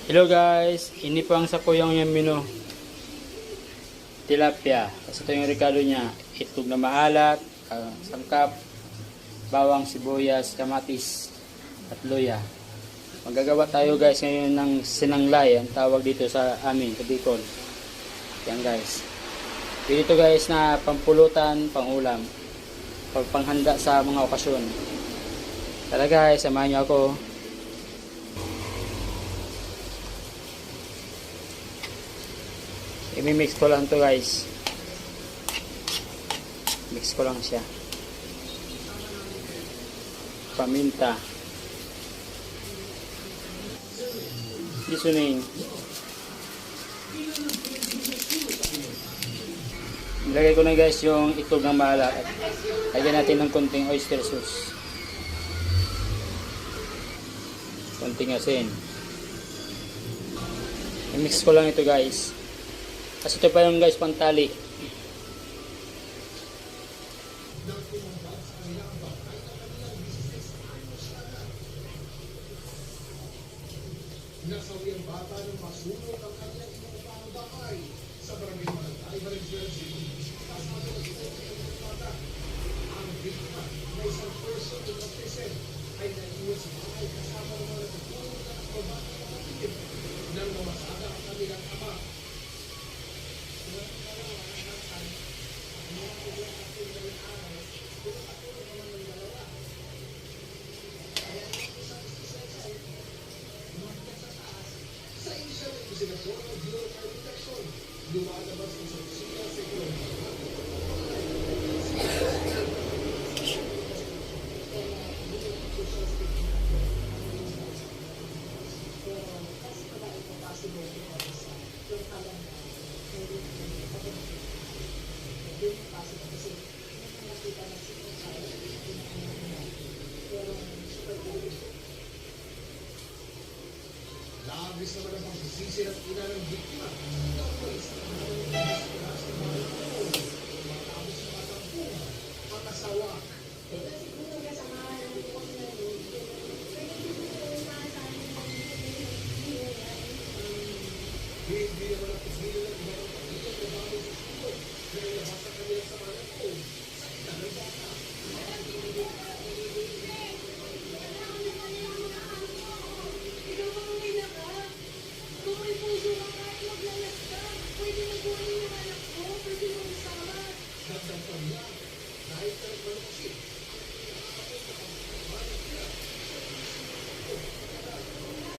Hello guys, ini po ang sakuyang yung menu. Tilapia. Kasi ito yung rekado niya. Itlog na maalat, sangkap, bawang, sibuyas, kamatis, at luya. Magagawa tayo guys ngayon ng sinanglay. Ang tawag dito sa amin, sa Bicol. Yan guys. Dito guys na pampulutan, pangulam. Pagpanghanda sa mga okasyon. Tara guys, samahan niyo ako. I-mix ko lang to guys. Mix ko lang siya. Paminta. Seasoning. Ilagay ko na guys yung itlog ng maalat. Lagyan natin ng konting oyster sauce. Konting asin. I-mix ko lang ito guys. Kasi ito pa yung guys pantali. Nasawi ang bata ng masulog ang kanyang inuupang bahay sa barangay Malantay, Valenzuela City. Kasama ng isang bata. Ang biktima na isang person with autism ay naiiwan sa bahay kasama ng mga natutulog na babae na kapatid nang mamasada ang kanilang ama. Sa isang investigasyon ng Bureau of Protection, lumalabas ang solusya sa ekonomiya. Labis naman ang pagsisisi ng ina ng biktima. Tapos, matapos na matampuhan ang asawa. Hindi naman ang pagbilan ng iba ng pagbilan ng bago sa sito. Nilabas ang kanyang sama ng loob sa ina ng bata.